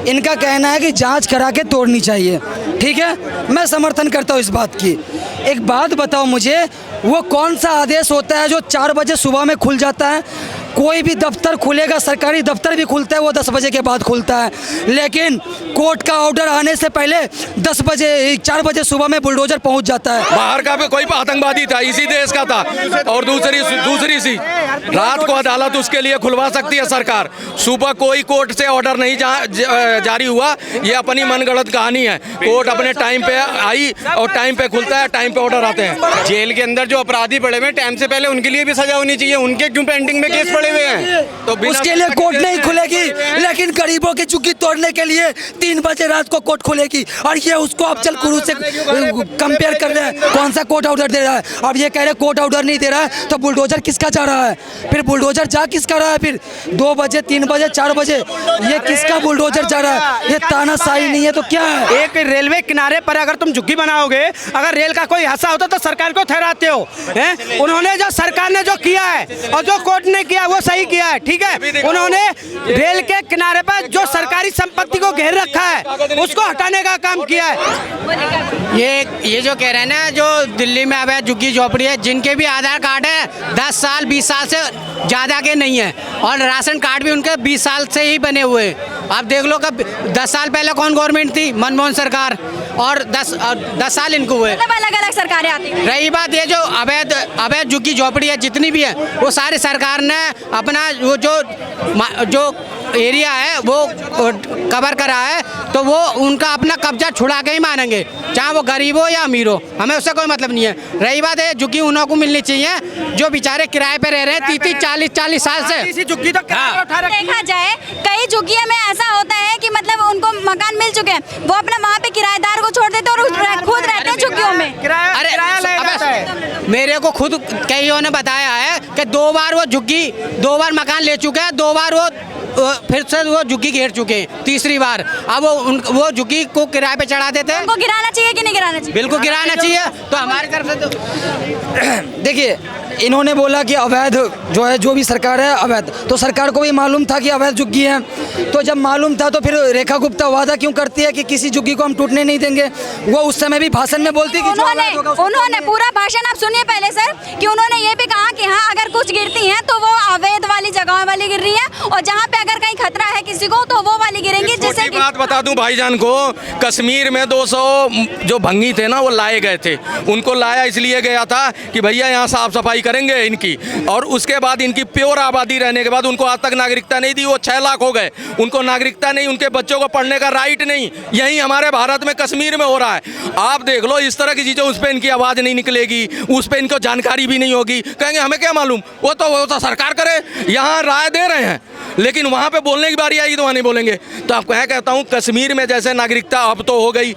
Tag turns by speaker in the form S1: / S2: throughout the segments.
S1: इनका कहना है कि जांच करा के तोड़नी चाहिए, ठीक है, मैं समर्थन करता हूँ इस बात की। एक बात बताओ मुझे, वो कौन सा आदेश होता है जो 4 बजे सुबह में खुल जाता है? कोई भी दफ्तर खुलेगा, सरकारी दफ्तर भी खुलता है, वो 10 बजे के बाद खुलता है, लेकिन कोर्ट का ऑर्डर आने से पहले 10 बजे 4 बजे सुबह में बुलडोजर पहुंच जाता है।
S2: बाहर का भी कोई आतंकवादी था, इसी देश का था। और दूसरी सी रात को अदालत उसके लिए खुलवा सकती है सरकार, सुबह कोई कोर्ट से ऑर्डर नहीं जारी हुआ। ये अपनी मनगढ़ंत कहानी है। कोर्ट अपने टाइम पे आई और टाइम पे खुलता है, टाइम पे ऑर्डर आते हैं।
S3: जेल के अंदर जो अपराधी पड़े हुए टाइम से पहले, उनके लिए भी सजा होनी चाहिए। उनके क्यों पेंडिंग में केस पड़े हुए हैं?
S1: तो उसके लिए कोर्ट नहीं खुलेगी, लेकिन गरीबों की चुग्गी तोड़ने के लिए 3 बजे रात को कोर्ट खुलेगी। और ये उसको अफजल गुरु से कंपेयर कर रहे हैं, कौन सा कोर्ट ऑर्डर दे रहा है। अब ये कह रहे कोर्ट ऑर्डर नहीं दे रहा है, तो बुलडोजर किसका जा रहा है? फिर बुलडोजर जा किसका रहा है? फिर 2 बजे 3 बजे 4 बजे ये किसका बुलडोजर जा रहा है? ये तानाशाही नहीं है तो क्या है?
S4: एक रेलवे किनारे पर अगर तुम झुग्गी बनाओगे, अगर रेल का कोई हादसा होता तो सरकार को ठहराते हो हैं? उन्होंने जो सरकार ने जो किया है और जो कोर्ट ने किया वो सही किया है, ठीक है। उन्होंने रेल के किनारे पर जो सरकारी संपत्ति को घेर रखा है उसको हटाने का काम किया है।
S5: ये जो कह रहे हैं ना, जो दिल्ली में अवैध झुग्गी झोपड़ी है, जिनके भी आधार कार्ड है 10 साल 20 साल से ज़्यादा के नहीं है, और राशन कार्ड भी उनके 20 साल से ही बने हुए हैं। आप देख लो कब 10 साल पहले कौन गवर्नमेंट थी? मनमोहन सरकार, और 10 साल इनको हुए।
S6: अलग अलग सरकारें आती हैं।
S5: रही बात ये जो अवैध झुग्गी झोपड़ी है जितनी भी है, वो सारी सरकार ने अपना वो जो एरिया है वो कवर करा है, तो वो उनका अपना कब्जा छुड़ा के ही मानेंगे, चाहे वो गरीब हो या अमीर हो, हमें उससे कोई मतलब नहीं है। रही बात है झुग्गी उन्हों को मिलनी चाहिए जो बेचारे किराए पे रह रहे हैं 30-40 साल से।
S4: झुग्गी तो
S6: देखा जाए कई झुग्गियों में ऐसा होता है कि मतलब उनको मकान मिल चुके हैं, वो अपना वहाँ पे किराएदार को छोड़ देते और खुद रहते हैं झुग्गियों में।
S5: अरे मेरे को खुद कईयों ने बताया है कि 2 बार वो झुग्गी 2 बार मकान ले चुके हैं, 2 बार वो फिर से वो झुग्गी घेर चुके हैं, तीसरी बार। अब वो झुग्गी को किराए पे चढ़ा देते हैं।
S6: उनको गिराना चाहिए कि नहीं गिराना चाहिए?
S5: बिल्कुल गिराना चाहिए। तो हमारी तरफ से तो
S1: देखिए, इन्होंने बोला कि अवैध जो है, जो भी सरकार है अवैध, तो सरकार को भी मालूम था कि अवैध झुग्गी है। तो जब मालूम था तो फिर रेखा गुप्ता वादा क्यों करती है कि किसी झुग्गी को हम टूटने नहीं देंगे? वो उस समय भी भाषण में बोलती कि
S6: उन्होंने पूरा भाषण आप सुनिए पहले सर, कि उन्होंने ये भी कहा कि हाँ अगर कुछ गिरती हैं तो वो अवैध वाली जगह वाली गिर रही है, और जहाँ पे अगर कहीं खतरा है किसी को तो वो वाली गिरेंगी। जिससे
S2: बात बता दूं भाईजान को, कश्मीर में 200 जो भंगी थे ना वो लाए गए थे। उनको लाया इसलिए गया था कि भैया यहाँ साफ सफाई करेंगे इनकी, और उसके बाद इनकी प्योर आबादी रहने के बाद उनको आज तक नागरिकता नहीं दी। वो 6 लाख हो गए, उनको नागरिकता नहीं, उनके बच्चों को पढ़ने का राइट नहीं। यही हमारे भारत में कश्मीर में हो रहा है। आप देख लो इस तरह की चीजें, उस पर इनकी आवाज नहीं निकलेगी, उस पर इनको जानकारी भी नहीं होगी, कहेंगे हमें क्या मालूम, वो तो सरकार करे। यहाँ राय दे रहे हैं, लेकिन वहाँ पे बोलने की बारी आएगी तो वहाँ नहीं बोलेंगे। तो आप कहता हूँ कश्मीर में जैसे नागरिकता अब तो हो गई,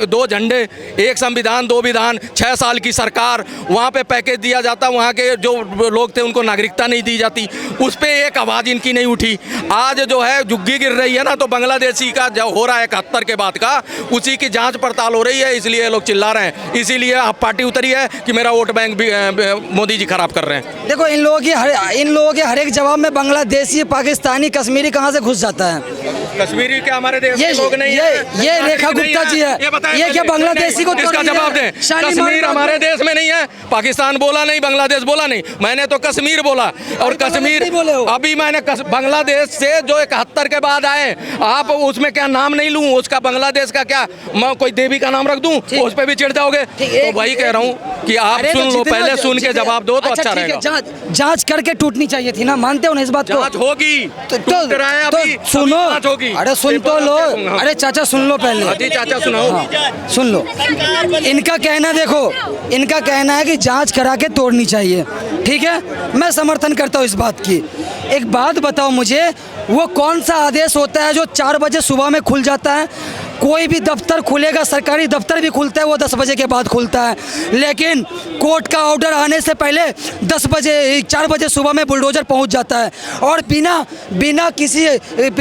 S2: 2 झंडे 1 संविधान 2 विधान, 6 साल की सरकार, वहाँ पे पैकेज दिया जाता, वहाँ के जो लोग थे उनको नागरिकता नहीं दी जाती, उस पर एक आवाज़ इनकी नहीं उठी। आज जो है झुग्गी गिर रही है ना, तो बांग्लादेशी का जो हो रहा है 71 के बाद का, उसी की जाँच पड़ताल हो रही है, इसलिए लोग चिल्ला रहे हैं। इसीलिए आप पार्टी उतरी है कि मेरा वोट बैंक भी मोदी जी खराब कर रहे हैं।
S1: देखो, इन लोगों के हर एक जवाब में बांग्लादेशी, पाकिस्तानी, कश्मीरी कहाँ से घुस जाता है?
S2: कश्मीरी क्या हमारे देश के लोग नहीं है?
S1: ये रेखा गुप्ता जी है, ये क्या बांग्लादेशी को
S2: इसका जवाब दें? कश्मीर हमारे देश में नहीं है, पाकिस्तान बोला नहीं, बांग्लादेश बोला नहीं, मैंने तो कश्मीर बोला। और कश्मीर अभी मैंने बांग्लादेश से जो 71 के बाद आए, आप उसमें क्या नाम नहीं लूं, उसका बांग्लादेश का क्या मैं कोई देवी का नाम रख दूं, उस पर भी चिढ़ जाओगे? तो वही कह रहा हूँ कि आप सुन लो, पहले सुन के जवाब दो तो अच्छा रहेगा।
S1: जांच करके टूटनी चाहिए थी ना, मानते हो ना इस बात को?
S2: जांच होगी
S1: तो सुनो, अरे सुन तो लो, अरे चाचा सुन लो पहले।
S2: चाचा सुनाओ,
S1: सुन लो। इनका कहना देखो, इनका कहना है कि जांच करा के तोड़नी चाहिए, ठीक है, मैं समर्थन करता हूँ इस बात की। एक बात बताओ मुझे, वो कौन सा आदेश होता है जो 4 बजे सुबह में खुल जाता है? कोई भी दफ्तर खुलेगा, सरकारी दफ्तर भी खुलता है वो 10 बजे के बाद खुलता है, लेकिन कोर्ट का ऑर्डर आने से पहले 10 बजे 4 बजे सुबह में बुलडोजर पहुंच जाता है और बिना किसी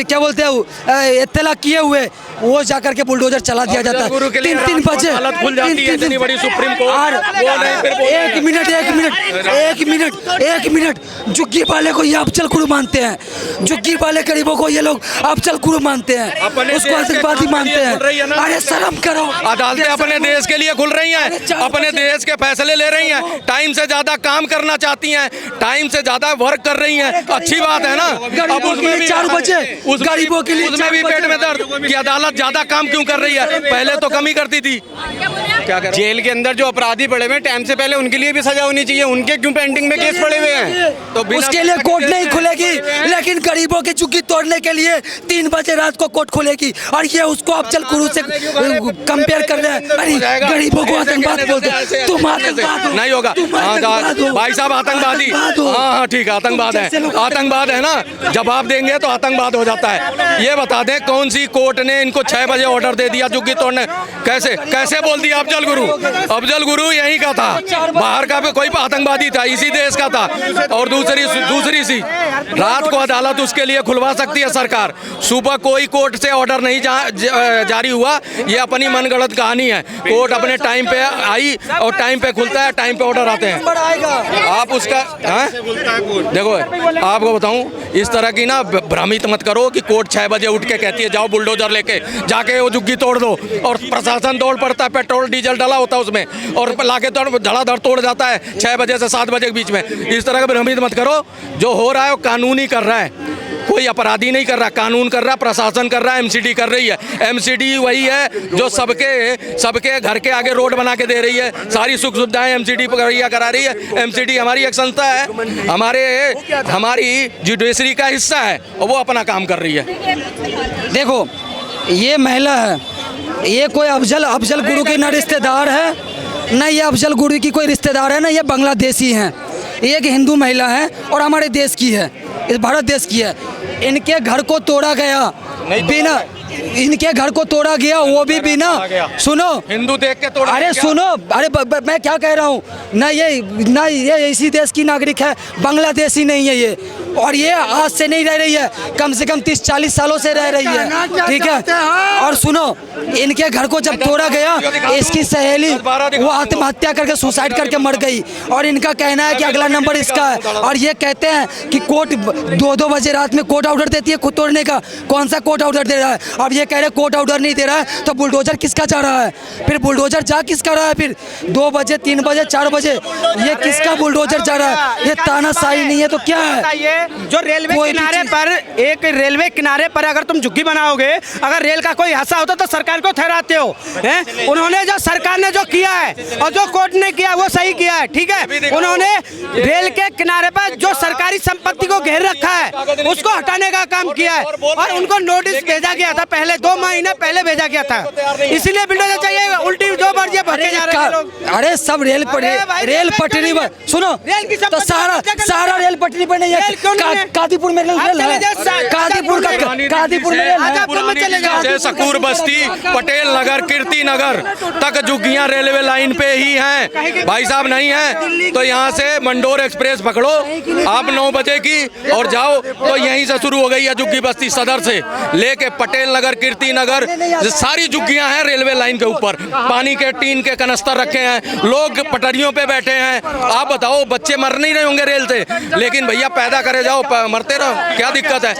S1: क्या बोलते हैं इत्तला किए हुए वो जाकर के बुलडोजर चला दिया जाता है। 3 बजे
S2: हालत खुल जाती है, इतनी बड़ी सुप्रीम कोर्ट। एक मिनट झुग्गी वाले को ये अफजल गुरु मानते हैं, झुग्गी वाले गरीबों को ये लोग अफजल गुरु मानते हैं, उसको आतंकवादी मानते हैं। अरे शर्म करो। अदालतें अपने देश के लिए खुल रही हैं, अपने देश के फैसले ले रही हैं, टाइम से ज्यादा काम करना चाहती हैं, टाइम से ज्यादा वर्क कर रही हैं, अच्छी बात है ना। अब उसमें भी
S1: 4 बजे गरीबों के लिए
S2: उसमें भी पेट में दर्द कि अदालत ज्यादा काम क्यों कर रही है, पहले तो कम ही करती थी। क्या कर
S3: जेल के अंदर जो अपराधी पड़े हुए हैं टाइम से पहले उनके लिए भी सजा होनी चाहिए, उनके क्यों पेंडिंग में केस पड़े हुए हैं?
S2: तो
S1: उसके लिए कोर्ट नहीं खुलेगी, लेकिन गरीबों की चुग्गी तोड़ने के लिए 3 बजे रात को कोर्ट खुलेगी और ये उसको अफजल गुरु से कंपेयर कर रहे हैं। अरे गरीबों को आतंकवाद बोलते हैं, तुम आतंकवाद हो।
S2: नहीं होगा भाई साहब, आतंकवादी। हाँ ठीक है, आतंकवाद है ना, जवाब देंगे तो आतंकवाद हो जाता है। ये बता दें कौन सी कोर्ट ने इनको 6 बजे ऑर्डर दे दिया चुग्गी तोड़ने? कैसे बोल दिया? अफजल गुरु यहीं का था, बाहर का भी कोई आतंकवादी था, इसी देश का था। और दूसरी सी रात को अदालत उसके लिए खुलवा सकती है सरकार, सुबह कोई कोर्ट से ऑर्डर नहीं जारी हुआ। ये अपनी मनगढ़ंत कहानी है। कोर्ट अपने टाइम पे आई और टाइम पे खुलता है, टाइम पे ऑर्डर आते हैं। आप उसका देखो, आपको बताऊं, इस तरह की ना भ्रमित मत करो कि कोर्ट 6 बजे उठ के कहती है जाओ बुलडोजर लेके जाके वो झुग्गी तोड़ दो, और प्रशासन दौड़ पड़ता है, पेट्रोल डीजल डाला होता है उसमें और लाके धड़ाधड़ तोड़ जाता है 6 बजे से 7 बजे के बीच में। इस तरह का भ्रमित मत करो। जो हो रहा है वो कानूनी कर रहा है, कोई अपराधी नहीं कर रहा, कानून कर रहा, प्रशासन कर रहा है, एमसीडी कर रही है। एमसीडी वही है जो सबके घर के आगे रोड बना के दे रही है, सारी सुख सुविधाएं एमसीडी करा रही है। एमसीडी हमारी एक संस्था है, हमारी जुडिशरी का हिस्सा है और वो अपना काम कर रही है।
S1: देखो ये महिला है, ये कोई अफजल गुरु की ना रिश्तेदार है, ना ये अफजल गुरु की कोई रिश्तेदार है, ना ये बांग्लादेशी हैं। ये एक हिंदू महिला है और हमारे देश की है, इस भारत देश की है। इनके घर को तोड़ा गया बिना, इनके घर को तोड़ा गया वो भी बिना, सुनो
S2: हिंदू देख के तोड़ा।
S1: अरे सुनो, अरे मैं क्या कह रहा हूँ, ना ये इसी देश की नागरिक है, बांग्लादेशी नहीं है ये, और ये आज से नहीं रह रही है, कम से कम 30-40 सालों से रह रही है, ठीक है। और सुनो, इनके घर को जब तोड़ा गया, इसकी सहेली वो आत्महत्या करके सुसाइड करके मर गई, और इनका कहना है कि अगला नंबर इसका है। और ये कहते हैं कि कोर्ट 2-2 बजे रात में कोर्ट ऑर्डर देती है खुद तोड़ने का। कौन सा कोर्ट ऑर्डर दे रहा है? अब ये कह रहे कोर्ट ऑर्डर नहीं दे रहा है तो बुलडोजर किसका जा रहा है? फिर बुलडोजर जा किसका रहा है? फिर 2 बजे 3 बजे 4 बजे ये किसका बुलडोजर जा रहा है? ये तानाशाही नहीं है तो क्या है?
S4: जो रेलवे किनारे पर, एक रेलवे किनारे पर अगर तुम झुग्गी बनाओगे, अगर रेल का कोई हादसा होता तो सरकार को ठहराते हो हैं? उन्होंने जो सरकार ने जो किया है और जो कोर्ट ने किया वो सही किया है, ठीक है। उन्होंने रेल के किनारे पर जो सरकारी संपत्ति को घेर रखा है उसको हटाने का काम किया है, और उनको नोटिस भेजा गया था पहले, 2 महीने पहले भेजा गया था। इसीलिए बुलडोजर चाहिए, उल्टी जो मर्जी भटके जा रहे हैं लोग।
S1: अरे सब रेल पटरी पर, सुनो तो सारा रेल पटरी पर नहीं है। कादीपुर में रेल है, कादीपुर में रेल है।
S2: सकूर बस्ती, पटेल नगर, कीर्ति नगर तक झुग्गियां रेलवे लाइन पे ही हैं। भाई साहब नहीं है तो यहाँ से मंडोर एक्सप्रेस पकड़ो आप 9 बजे की और जाओ तो यहीं से शुरू हो गई है झुग्गी बस्ती, सदर से लेके पटेल नगर, कीर्ति नगर, सारी झुग्गियां हैं रेलवे लाइन के ऊपर। पानी के टीन के कनस्तर रखे हैं, लोग पटरियों पे बैठे हैं। आप बताओ, बच्चे मर नहीं रहे होंगे रेल से, लेकिन भैया पैदा करे जाओ, मरते रहो, क्या दिक्कत है?